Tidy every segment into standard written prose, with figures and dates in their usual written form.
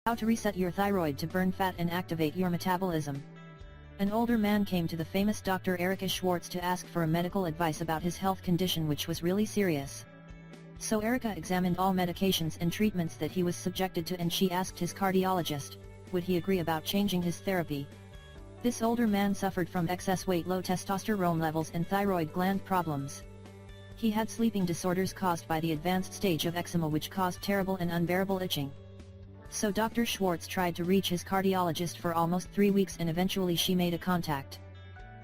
How to reset your thyroid to burn fat and activate your metabolism. An older man came to the famous Dr. Erica Schwartz to ask for a medical advice about his health condition, which was really serious. So Erica examined all medications and treatments that he was subjected to, and she asked his cardiologist, would he agree about changing his therapy? This older man suffered from excess weight, low testosterone levels and thyroid gland problems. He had sleeping disorders caused by the advanced stage of eczema, which caused terrible and unbearable itching. So Dr. Schwartz tried to reach his cardiologist for almost 3 weeks, and eventually she made a contact.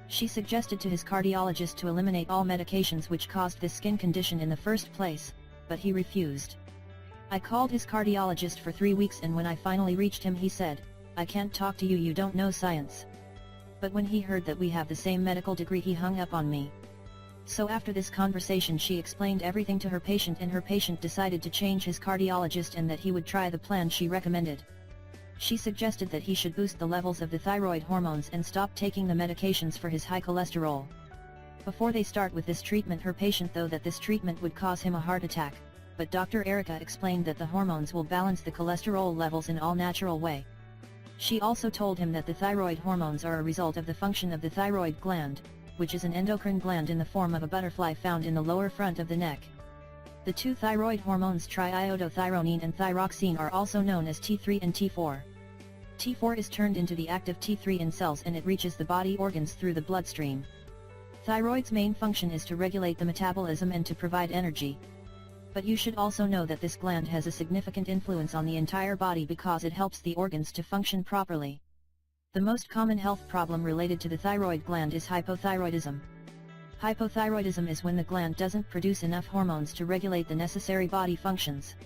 She suggested to his cardiologist to eliminate all medications which caused this skin condition in the first place, but he refused. I called his cardiologist for 3 weeks, and when I finally reached him, he said, "I can't talk to you, you don't know science." But when he heard that we have the same medical degree, he hung up on me. So after this conversation, she explained everything to her patient, and her patient decided to change his cardiologist and that he would try the plan she recommended. She suggested that he should boost the levels of the thyroid hormones and stop taking the medications for his high cholesterol. Before they start with this treatment, her patient thought that this treatment would cause him a heart attack, but Dr. Erica explained that the hormones will balance the cholesterol levels in all natural way. She also told him that the thyroid hormones are a result of the function of the thyroid gland, which is an endocrine gland in the form of a butterfly found in the lower front of the neck. The two thyroid hormones, triiodothyronine and thyroxine, are also known as T3 and T4. T4 is turned into the active T3 in cells, and it reaches the body organs through the bloodstream. Thyroid's main function is to regulate the metabolism and to provide energy. But you should also know that this gland has a significant influence on the entire body because it helps the organs to function properly. The most common health problem related to the thyroid gland is hypothyroidism. Hypothyroidism is when the gland doesn't produce enough hormones to regulate the necessary body functions.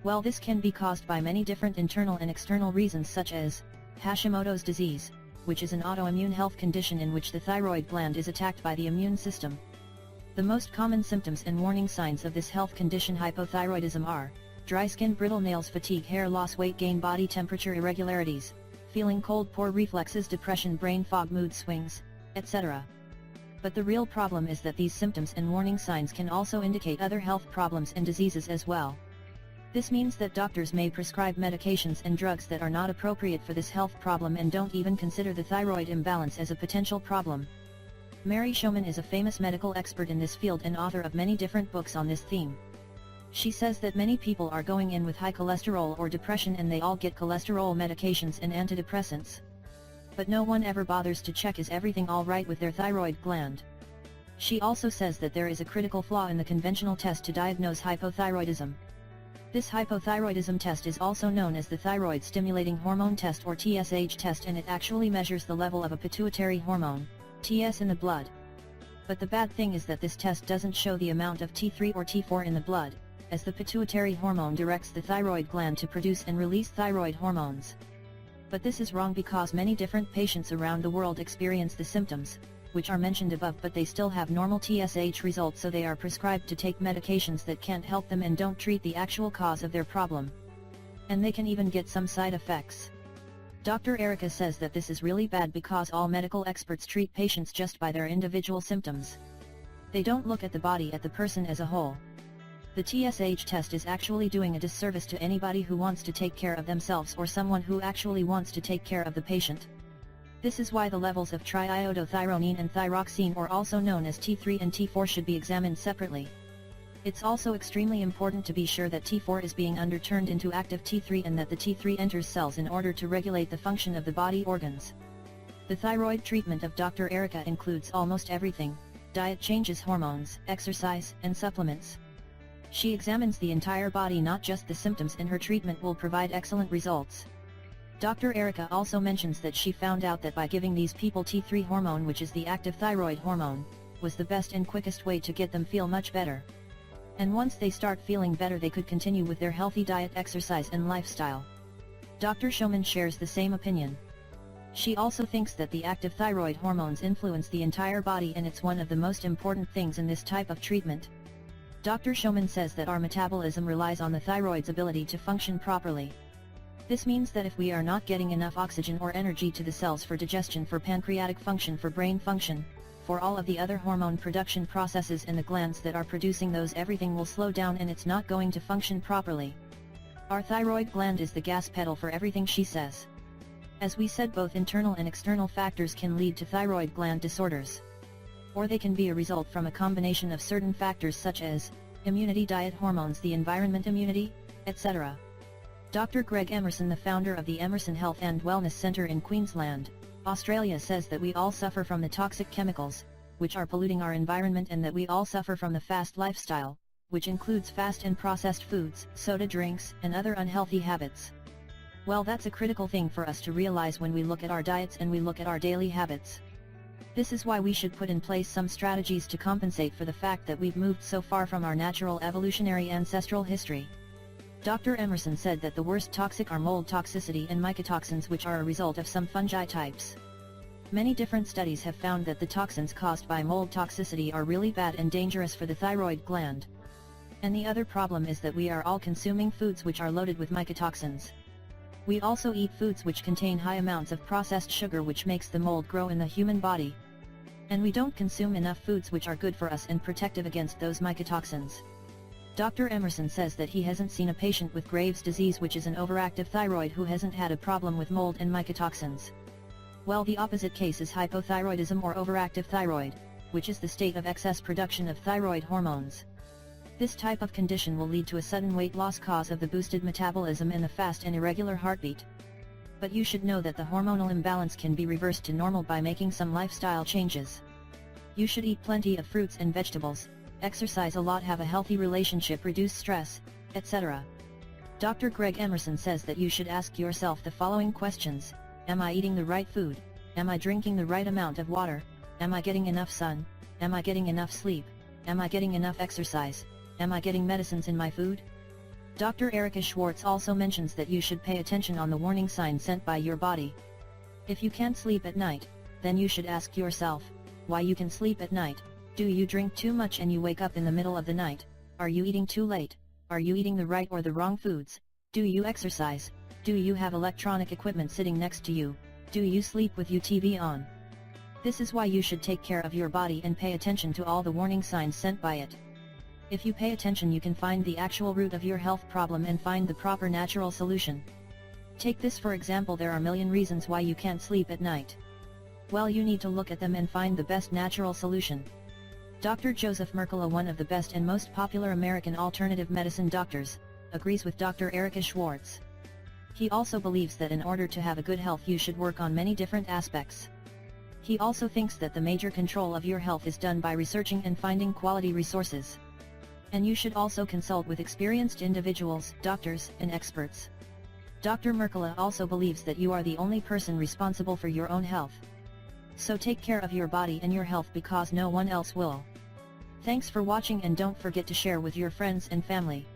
Well, this can be caused by many different internal and external reasons, such as Hashimoto's disease, which is an autoimmune health condition in which the thyroid gland is attacked by the immune system. The most common symptoms and warning signs of this health condition, hypothyroidism, are dry skin, brittle nails, fatigue, hair loss, weight gain, body temperature irregularities, feeling cold, poor reflexes, depression, brain fog, mood swings, etc. But the real problem is that these symptoms and warning signs can also indicate other health problems and diseases as well. This means that doctors may prescribe medications and drugs that are not appropriate for this health problem and don't even consider the thyroid imbalance as a potential problem. Mary Showman is a famous medical expert in this field and author of many different books on this theme. She says that many people are going in with high cholesterol or depression, and they all get cholesterol medications and antidepressants. But no one ever bothers to check, is everything all right with their thyroid gland? She also says that there is a critical flaw in the conventional test to diagnose hypothyroidism. This hypothyroidism test is also known as the thyroid stimulating hormone test, or TSH test, and it actually measures the level of a pituitary hormone, TS, in the blood. But the bad thing is that this test doesn't show the amount of T3 or T4 in the blood, as the pituitary hormone directs the thyroid gland to produce and release thyroid hormones. But this is wrong because many different patients around the world experience the symptoms, which are mentioned above, but they still have normal TSH results, so they are prescribed to take medications that can't help them and don't treat the actual cause of their problem. And they can even get some side effects. Dr. Erica says that this is really bad because all medical experts treat patients just by their individual symptoms. They don't look at the body, at the person as a whole. The TSH test is actually doing a disservice to anybody who wants to take care of themselves or someone who actually wants to take care of the patient. This is why the levels of triiodothyronine and thyroxine, or also known as T3 and T4, should be examined separately. It's also extremely important to be sure that T4 is being underturned into active T3 and that the T3 enters cells in order to regulate the function of the body organs. The thyroid treatment of Dr. Erica includes almost everything: diet changes, hormones, exercise, and supplements. She examines the entire body, not just the symptoms, and her treatment will provide excellent results. Dr. Erica also mentions that she found out that by giving these people T3 hormone, which is the active thyroid hormone, was the best and quickest way to get them feel much better. And once they start feeling better, they could continue with their healthy diet, exercise, and lifestyle. Dr. Showman shares the same opinion. She also thinks that the active thyroid hormones influence the entire body, and it's one of the most important things in this type of treatment. Dr. Showman says that our metabolism relies on the thyroid's ability to function properly. This means that if we are not getting enough oxygen or energy to the cells for digestion, for pancreatic function, for brain function, for all of the other hormone production processes in the glands that are producing those, everything will slow down and it's not going to function properly. Our thyroid gland is the gas pedal for everything, she says. As we said, both internal and external factors can lead to thyroid gland disorders. Or they can be a result from a combination of certain factors such as immunity, diet, hormones, the environment, immunity, etc. Dr. Greg Emerson, the founder of the Emerson Health and Wellness Centre in Queensland, Australia, says that we all suffer from the toxic chemicals, which are polluting our environment, and that we all suffer from the fast lifestyle, which includes fast and processed foods, soda drinks, and other unhealthy habits. Well, that's a critical thing for us to realize when we look at our diets and we look at our daily habits. This is why we should put in place some strategies to compensate for the fact that we've moved so far from our natural evolutionary ancestral history. Dr. Emerson said that the worst toxic are mold toxicity and mycotoxins, which are a result of some fungi types. Many different studies have found that the toxins caused by mold toxicity are really bad and dangerous for the thyroid gland. And the other problem is that we are all consuming foods which are loaded with mycotoxins. We also eat foods which contain high amounts of processed sugar, which makes the mold grow in the human body. And we don't consume enough foods which are good for us and protective against those mycotoxins. Dr. Emerson says that he hasn't seen a patient with Graves' disease, which is an overactive thyroid, who hasn't had a problem with mold and mycotoxins. Well, the opposite case is hypothyroidism or overactive thyroid, which is the state of excess production of thyroid hormones. This type of condition will lead to a sudden weight loss cause of the boosted metabolism and the fast and irregular heartbeat. But you should know that the hormonal imbalance can be reversed to normal by making some lifestyle changes. You should eat plenty of fruits and vegetables, exercise a lot, have a healthy relationship, reduce stress, etc. Dr. Greg Emerson says that you should ask yourself the following questions: am I eating the right food? Am I drinking the right amount of water? Am I getting enough sun? Am I getting enough sleep? Am I getting enough exercise? Am I getting medicines in my food? Dr. Erica Schwartz also mentions that you should pay attention on the warning signs sent by your body. If you can't sleep at night, then you should ask yourself why you can sleep at night. Do you drink too much and you wake up in the middle of the night? Are you eating too late? Are you eating the right or the wrong foods? Do you exercise? Do you have electronic equipment sitting next to you? Do you sleep with your TV on? This is why you should take care of your body and pay attention to all the warning signs sent by it. If you pay attention, you can find the actual root of your health problem and find the proper natural solution. Take this for example: there are a million reasons why you can't sleep at night. Well, you need to look at them and find the best natural solution. Dr. Joseph Mercola, one of the best and most popular American alternative medicine doctors, agrees with Dr. Erica Schwartz. He also believes that in order to have a good health, you should work on many different aspects. He also thinks that the major control of your health is done by researching and finding quality resources. And you should also consult with experienced individuals, doctors, and experts. Dr. Mercola also believes that you are the only person responsible for your own health. So take care of your body and your health, because no one else will. Thanks for watching, and don't forget to share with your friends and family.